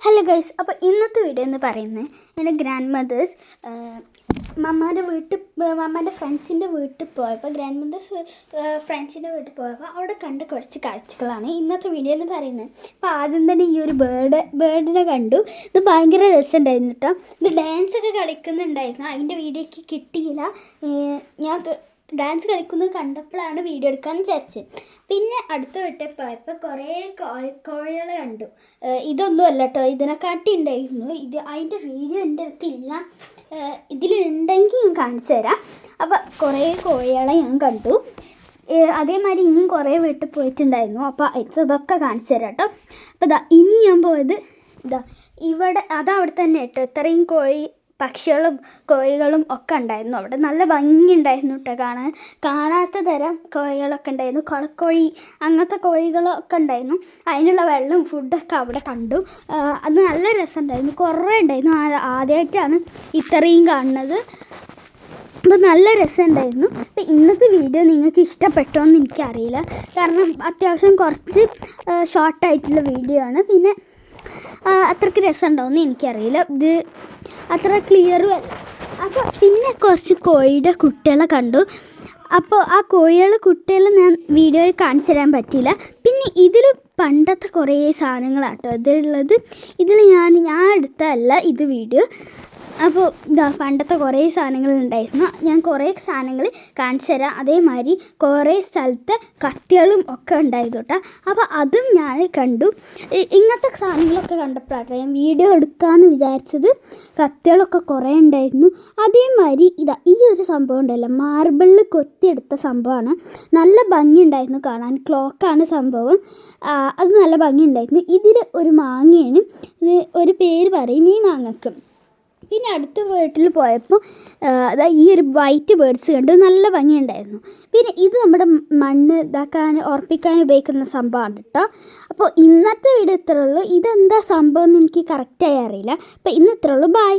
Hello guys, അപ്പോൾ ഇന്നത്തെ video എന്ന് പറയുന്നത് എൻ്റെ ഗ്രാൻഡ് മദേഴ്സ് മമ്മാൻ്റെ ഫ്രണ്ട്സിൻ്റെ വീട്ടിൽ പോയപ്പോൾ ഫ്രണ്ട്സിൻ്റെ വീട്ടിൽ പോയപ്പോൾ അവിടെ കണ്ട കുറച്ച് കാഴ്ചകളാണ് ഇന്നത്തെ വീഡിയോ എന്ന് പറയുന്നത്. അപ്പോൾ ആദ്യം തന്നെ ഈ ഒരു ബേർഡിനെ കണ്ടു. ഇത് ഭയങ്കര രസമുണ്ടായിരുന്നു കേട്ടോ. ഇത് ഡാൻസൊക്കെ കളിക്കുന്നുണ്ടായിരുന്നു. അതിൻ്റെ വീഡിയോയ്ക്ക് കിട്ടിയില്ല. ഞാൻ ഡാൻസ് കളിക്കുന്നത് കണ്ടപ്പോഴാണ് വീഡിയോ എടുക്കാൻ വിചാരിച്ചത്. പിന്നെ അടുത്ത വീട്ടിൽ പോയപ്പോൾ കുറേ കോഴികൾ കണ്ടു. ഇതൊന്നും അല്ല കേട്ടോ, ഇതിനെക്കാട്ടി ഉണ്ടായിരുന്നു. അതിൻ്റെ വീഡിയോ എൻ്റെ അടുത്തില്ല. ഇതിലുണ്ടെങ്കിൽ ഞാൻ കാണിച്ചു തരാം. അപ്പോൾ കുറേ കോഴികളെ ഞാൻ കണ്ടു. അതേമാതിരി ഇനിയും കുറേ വീട്ടിൽ പോയിട്ടുണ്ടായിരുന്നു. അപ്പോൾ ഇതൊക്കെ കാണിച്ചു തരാം കേട്ടോ. അപ്പോൾ ഇനി ഞാൻ പോയത് അവിടെ തന്നെ കേട്ടോ. ഇത്രയും പക്ഷികളും കോഴികളും ഒക്കെ ഉണ്ടായിരുന്നു. അവിടെ നല്ല ഭംഗിയുണ്ടായിരുന്നു കേട്ടോ കാണാൻ. കാണാത്ത തരം കോഴികളൊക്കെ ഉണ്ടായിരുന്നു. കൊളക്കോഴി അങ്ങനത്തെ കോഴികളൊക്കെ ഉണ്ടായിരുന്നു. അതിനുള്ള വെള്ളവും ഫുഡൊക്കെ അവിടെ കണ്ടു. അത് നല്ല രസമുണ്ടായിരുന്നു. കുറേ ഉണ്ടായിരുന്നു. ആദ്യമായിട്ടാണ് ഇത്രയും കാണുന്നത്. അപ്പോൾ നല്ല രസമുണ്ടായിരുന്നു. അപ്പോൾ ഇന്നത്തെ വീഡിയോ നിങ്ങൾക്ക് ഇഷ്ടപ്പെട്ടോ എന്ന് എനിക്കറിയില്ല. കാരണം അത്യാവശ്യം കുറച്ച് ഷോർട്ടായിട്ടുള്ള വീഡിയോ ആണ്. പിന്നെ അത്രയ്ക്ക് രസമുണ്ടാവുമെന്ന് എനിക്കറിയില്ല. ഇത് അത്ര ക്ലിയറും അല്ല. അപ്പോൾ പിന്നെ കുറച്ച് കോഴിയുടെ കുട്ടികളെ കണ്ടു. അപ്പോൾ ആ കുട്ടികളെ ഞാൻ വീഡിയോയിൽ കാണിച്ചു തരാൻ പറ്റിയില്ല. പിന്നെ ഇതിൽ പണ്ടത്തെ കുറേ സാധനങ്ങളാട്ടോ ഇതിലുള്ളത്. ഇതിൽ ഞാൻ എടുത്തതല്ല ഇത് വീഡിയോ. അപ്പോൾ പണ്ടത്തെ കുറേ സാധനങ്ങൾ ഉണ്ടായിരുന്നു. ഞാൻ കുറേ സാധനങ്ങൾ കാണിച്ചു തരാം. അതേമാതിരി കുറേ സ്ഥലത്തെ കത്തികളും ഒക്കെ ഉണ്ടായിരുന്നു കേട്ടോ. അപ്പോൾ അതും ഞാൻ കണ്ടു. ഇങ്ങനത്തെ സാധനങ്ങളൊക്കെ കണ്ടപ്പോഴാട്ടോ ഞാൻ വീഡിയോ എടുക്കാമെന്ന് വിചാരിച്ചത്. കത്തികളൊക്കെ കുറേ ഉണ്ടായിരുന്നു. അതേമാതിരി ഈ ഒരു സംഭവം ഉണ്ടല്ലോ, മാർബിളിൽ കൊത്തിയെടുത്ത സംഭവമാണ്. നല്ല ഭംഗിയുണ്ടായിരുന്നു കാണാൻ. ക്ലോക്കാണ് സംഭവം. അത് നല്ല ഭംഗിയുണ്ടായിരുന്നു. ഇതിൽ ഒരു മാങ്ങയാണ്. ഇത് ഒരു പേര് പറയും ഈ മാങ്ങക്ക്. പിന്നെ അടുത്ത വീട്ടിൽ പോയപ്പോൾ ഈ ഒരു വൈറ്റ് ബേർഡ്സ് കണ്ടു. നല്ല ഭംഗിയുണ്ടായിരുന്നു. പിന്നെ ഇത് നമ്മുടെ മണ്ണ് ഉറപ്പിക്കാൻ ഉപയോഗിക്കുന്ന സംഭവമാണ് കേട്ടോ. അപ്പോൾ ഇന്നത്തെ വീഡിയോ ഇത്രേ ഉള്ളൂ. ഇതെന്താ സംഭവം എന്ന് എനിക്ക് കറക്റ്റായി അറിയില്ല. അപ്പോൾ ഇന്ന് ഇത്രേ ഉള്ളൂ. ബൈ.